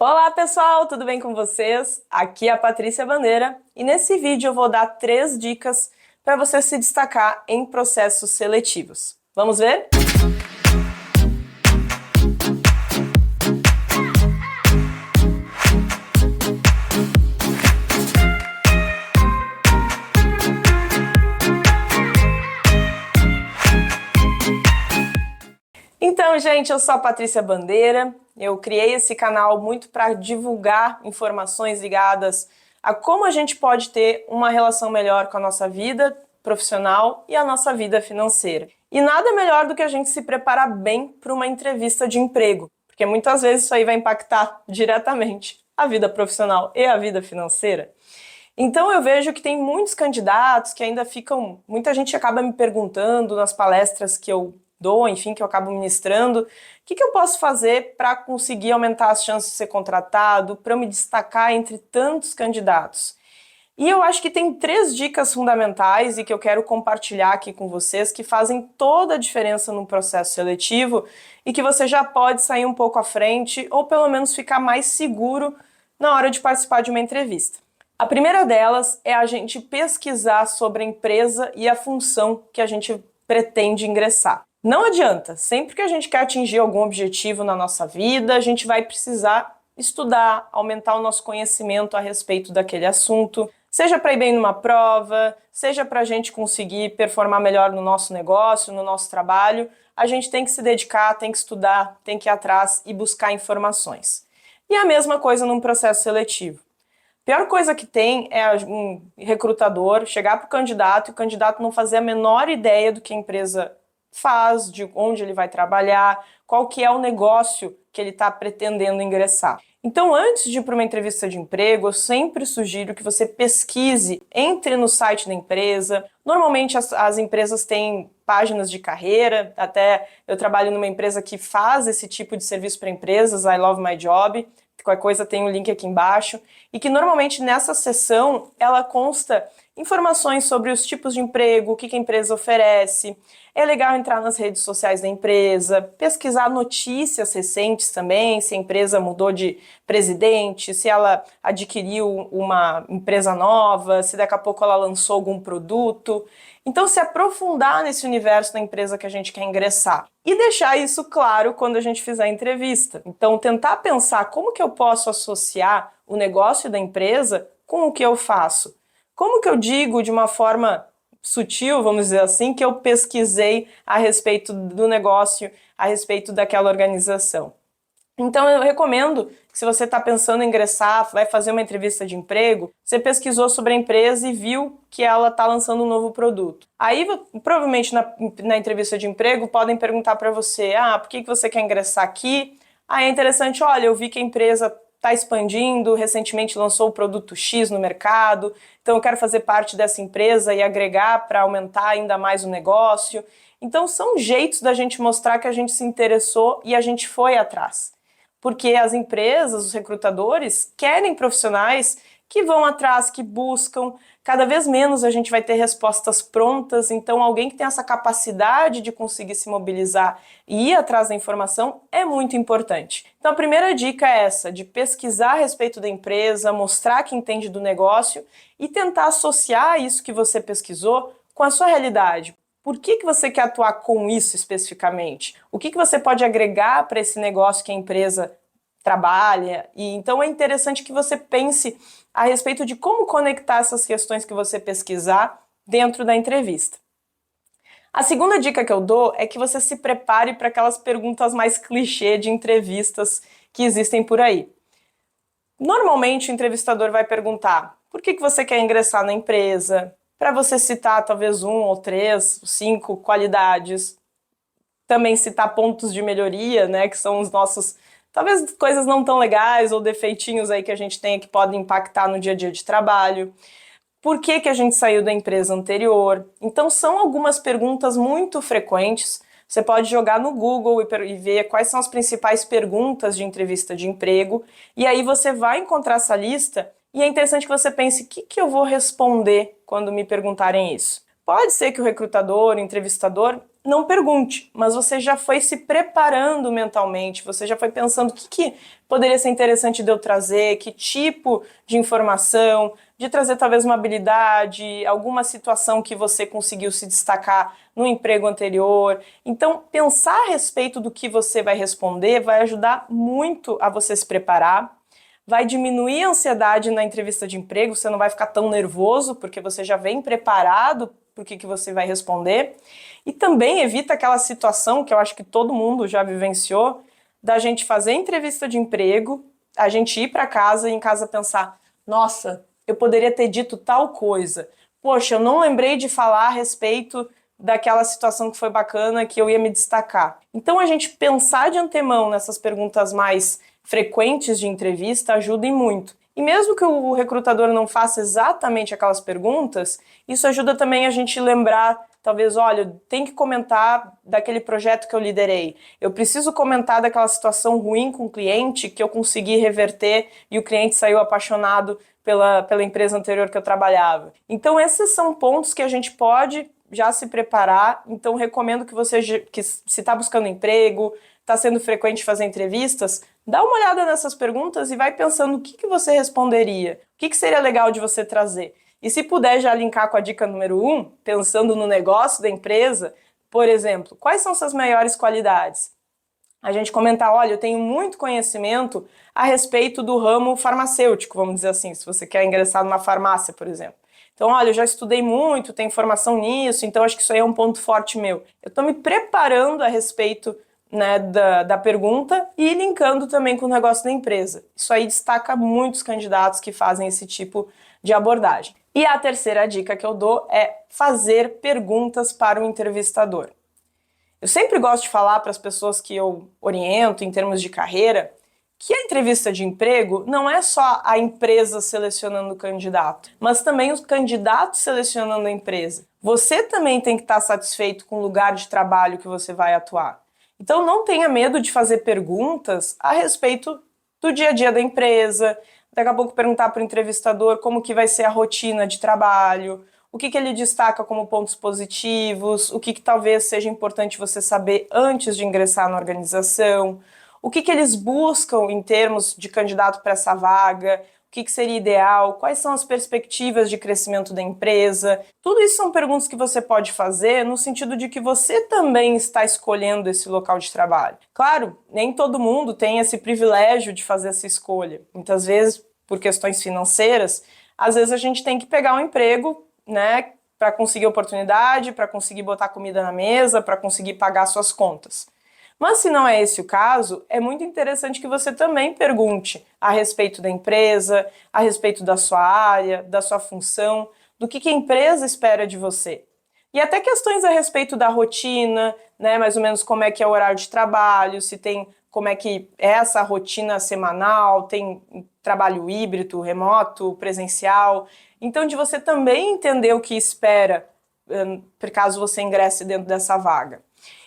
Olá pessoal, tudo bem com vocês? Aqui é a Patrícia Bandeira e nesse vídeo eu vou dar 3 dicas para você se destacar em processos seletivos. Vamos ver? Então, gente, eu sou a Patrícia Bandeira, eu criei esse canal muito para divulgar informações ligadas a como a gente pode ter uma relação melhor com a nossa vida profissional e a nossa vida financeira. E nada melhor do que a gente se preparar bem para uma entrevista de emprego, porque muitas vezes isso aí vai impactar diretamente a vida profissional e a vida financeira. Então eu vejo que tem muitos candidatos que ainda ficam... Muita gente acaba me perguntando nas palestras que eu dou, enfim, que eu acabo ministrando, o que eu posso fazer para conseguir aumentar as chances de ser contratado, para eu me destacar entre tantos candidatos. E eu acho que tem 3 dicas fundamentais e que eu quero compartilhar aqui com vocês que fazem toda a diferença no processo seletivo e que você já pode sair um pouco à frente ou pelo menos ficar mais seguro na hora de participar de uma entrevista. A primeira delas é a gente pesquisar sobre a empresa e a função que a gente pretende ingressar. Não adianta, sempre que a gente quer atingir algum objetivo na nossa vida, a gente vai precisar estudar, aumentar o nosso conhecimento a respeito daquele assunto, seja para ir bem numa prova, seja para a gente conseguir performar melhor no nosso negócio, no nosso trabalho, a gente tem que se dedicar, tem que estudar, tem que ir atrás e buscar informações. E a mesma coisa num processo seletivo. A pior coisa que tem é um recrutador chegar para o candidato e o candidato não fazer a menor ideia do que a empresa faz, de onde ele vai trabalhar, qual que é o negócio que ele está pretendendo ingressar. Então, antes de ir para uma entrevista de emprego, eu sempre sugiro que você pesquise, entre no site da empresa. Normalmente as empresas têm páginas de carreira, até eu trabalho numa empresa que faz esse tipo de serviço para empresas, I Love My Job, qualquer coisa tem um link aqui embaixo, e que normalmente nessa seção ela consta informações sobre os tipos de emprego, o que a empresa oferece. É legal entrar nas redes sociais da empresa, pesquisar notícias recentes também, se a empresa mudou de presidente, se ela adquiriu uma empresa nova, se daqui a pouco ela lançou algum produto. Então se aprofundar nesse universo da empresa que a gente quer ingressar. E deixar isso claro quando a gente fizer a entrevista. Então tentar pensar como que eu posso associar o negócio da empresa com o que eu faço. Como que eu digo de uma forma sutil, vamos dizer assim, que eu pesquisei a respeito do negócio, a respeito daquela organização. Então eu recomendo que se você está pensando em ingressar, vai fazer uma entrevista de emprego, você pesquisou sobre a empresa e viu que ela está lançando um novo produto. Aí, provavelmente na entrevista de emprego, podem perguntar para você, por que você quer ingressar aqui? É interessante, olha, eu vi que a empresa está expandindo, recentemente lançou o produto X no mercado, então eu quero fazer parte dessa empresa e agregar para aumentar ainda mais o negócio. Então são jeitos da gente mostrar que a gente se interessou e a gente foi atrás. Porque as empresas, os recrutadores, querem profissionais que vão atrás, que buscam. Cada vez menos a gente vai ter respostas prontas, então alguém que tem essa capacidade de conseguir se mobilizar e ir atrás da informação é muito importante. Então a primeira dica é essa, de pesquisar a respeito da empresa, mostrar que entende do negócio e tentar associar isso que você pesquisou com a sua realidade. Por que você quer atuar com isso especificamente? O que você pode agregar para esse negócio que a empresa trabalha? E então é interessante que você pense a respeito de como conectar essas questões que você pesquisar dentro da entrevista. A segunda dica que eu dou é que você se prepare para aquelas perguntas mais clichê de entrevistas que existem por aí. Normalmente o entrevistador vai perguntar por que você quer ingressar na empresa, para você citar talvez 1 ou 3, 5 qualidades, também citar pontos de melhoria, né, que são os nossos, talvez coisas não tão legais ou defeitinhos aí que a gente tenha que podem impactar no dia a dia de trabalho. Por que a gente saiu da empresa anterior? Então são algumas perguntas muito frequentes. Você pode jogar no Google e ver quais são as principais perguntas de entrevista de emprego, e aí você vai encontrar essa lista, e é interessante que você pense, o que eu vou responder quando me perguntarem isso? Pode ser que o recrutador, o entrevistador, não pergunte, mas você já foi se preparando mentalmente, você já foi pensando o que poderia ser interessante de eu trazer, que tipo de informação, de trazer talvez uma habilidade, alguma situação que você conseguiu se destacar no emprego anterior. Então, pensar a respeito do que você vai responder vai ajudar muito a você se preparar, vai diminuir a ansiedade na entrevista de emprego, você não vai ficar tão nervoso, porque você já vem preparado para o que você vai responder. E também evita aquela situação que eu acho que todo mundo já vivenciou, da gente fazer entrevista de emprego, a gente ir para casa e em casa pensar, nossa, eu poderia ter dito tal coisa. Poxa, eu não lembrei de falar a respeito daquela situação que foi bacana, que eu ia me destacar. Então a gente pensar de antemão nessas perguntas mais frequentes de entrevista ajudem muito. E mesmo que o recrutador não faça exatamente aquelas perguntas, isso ajuda também a gente lembrar, talvez, olha, tem que comentar daquele projeto que eu liderei. Eu preciso comentar daquela situação ruim com o cliente que eu consegui reverter e o cliente saiu apaixonado pela empresa anterior que eu trabalhava. Então esses são pontos que a gente pode já se preparar. Então recomendo que você, que se está buscando emprego, está sendo frequente fazer entrevistas, dá uma olhada nessas perguntas e vai pensando o que você responderia, o que seria legal de você trazer. E se puder já linkar com a dica número 1, pensando no negócio da empresa, por exemplo, quais são suas maiores qualidades? A gente comentar, olha, eu tenho muito conhecimento a respeito do ramo farmacêutico, vamos dizer assim, se você quer ingressar numa farmácia, por exemplo. Então, olha, eu já estudei muito, tenho formação nisso, então acho que isso aí é um ponto forte meu. Eu estou me preparando a respeito, né, da pergunta e linkando também com o negócio da empresa. Isso aí destaca muitos candidatos que fazem esse tipo de abordagem. E a terceira dica que eu dou é fazer perguntas para o entrevistador. Eu sempre gosto de falar para as pessoas que eu oriento em termos de carreira que a entrevista de emprego não é só a empresa selecionando o candidato, mas também os candidatos selecionando a empresa. Você também tem que estar satisfeito com o lugar de trabalho que você vai atuar. Então não tenha medo de fazer perguntas a respeito do dia a dia da empresa, daqui a pouco perguntar para o entrevistador como que vai ser a rotina de trabalho, o que ele destaca como pontos positivos, o que talvez seja importante você saber antes de ingressar na organização, o que eles buscam em termos de candidato para essa vaga, o que seria ideal, quais são as perspectivas de crescimento da empresa. Tudo isso são perguntas que você pode fazer no sentido de que você também está escolhendo esse local de trabalho. Claro, nem todo mundo tem esse privilégio de fazer essa escolha. Muitas vezes, por questões financeiras, às vezes a gente tem que pegar um emprego, né, para conseguir oportunidade, para conseguir botar comida na mesa, para conseguir pagar suas contas. Mas se não é esse o caso, é muito interessante que você também pergunte a respeito da empresa, a respeito da sua área, da sua função, do que a empresa espera de você. E até questões a respeito da rotina, né, mais ou menos como é que é o horário de trabalho, se tem, como é que é essa rotina semanal, tem trabalho híbrido, remoto, presencial. Então, de você também entender o que espera, por caso você ingresse dentro dessa vaga.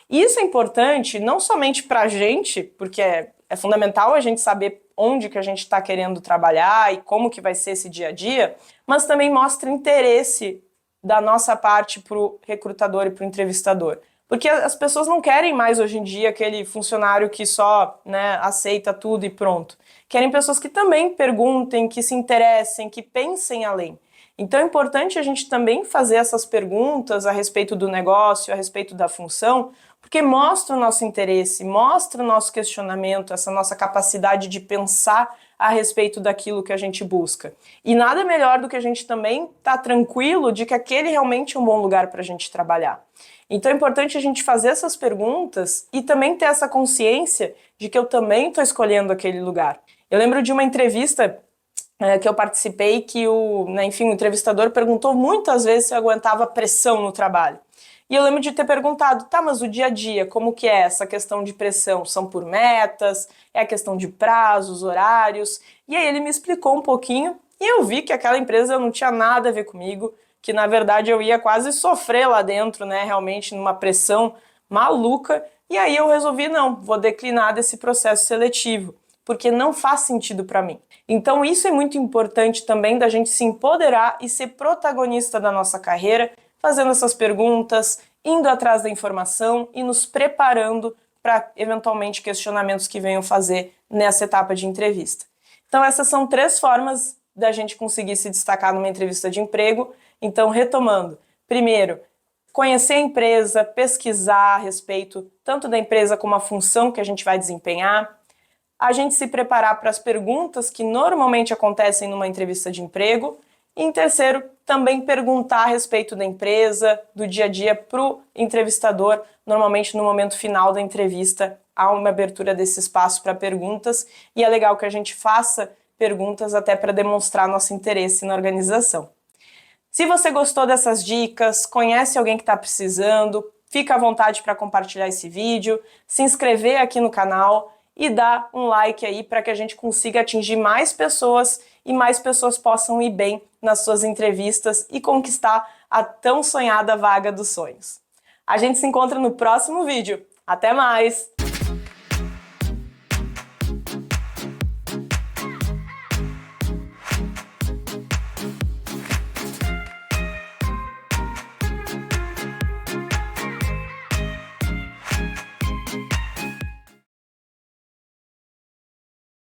E isso é importante não somente para a gente, porque é fundamental a gente saber onde que a gente está querendo trabalhar e como que vai ser esse dia a dia, mas também mostra interesse da nossa parte para o recrutador e para o entrevistador. Porque as pessoas não querem mais hoje em dia aquele funcionário que só, né, aceita tudo e pronto. Querem pessoas que também perguntem, que se interessem, que pensem além. Então é importante a gente também fazer essas perguntas a respeito do negócio, a respeito da função, porque mostra o nosso interesse, mostra o nosso questionamento, essa nossa capacidade de pensar a respeito daquilo que a gente busca. E nada melhor do que a gente também estar tranquilo de que aquele realmente é um bom lugar para a gente trabalhar. Então é importante a gente fazer essas perguntas e também ter essa consciência de que eu também estou escolhendo aquele lugar. Eu lembro de uma entrevista que eu participei que o entrevistador perguntou muitas vezes se eu aguentava pressão no trabalho. E eu lembro de ter perguntado, tá, mas o dia a dia, como que é essa questão de pressão? São por metas? É a questão de prazos, horários? E aí ele me explicou um pouquinho e eu vi que aquela empresa não tinha nada a ver comigo, que na verdade eu ia quase sofrer lá dentro, né, realmente numa pressão maluca. E aí eu resolvi, não, vou declinar desse processo seletivo, porque não faz sentido para mim. Então isso é muito importante também da gente se empoderar e ser protagonista da nossa carreira, fazendo essas perguntas indo atrás da informação e nos preparando para eventualmente questionamentos que venham fazer nessa etapa de entrevista. Então essas são 3 formas da gente conseguir se destacar numa entrevista de emprego. Então, retomando, primeiro, conhecer a empresa, pesquisar a respeito tanto da empresa como a função que a gente vai desempenhar, a gente se preparar para as perguntas que normalmente acontecem numa entrevista de emprego, e em terceiro, também perguntar a respeito da empresa, do dia a dia para o entrevistador. Normalmente no momento final da entrevista há uma abertura desse espaço para perguntas, e é legal que a gente faça perguntas até para demonstrar nosso interesse na organização. Se você gostou dessas dicas, conhece alguém que está precisando, fica à vontade para compartilhar esse vídeo, se inscrever aqui no canal e dar um like aí para que a gente consiga atingir mais pessoas e mais pessoas possam ir bem nas suas entrevistas e conquistar a tão sonhada vaga dos sonhos. A gente se encontra no próximo vídeo. Até mais!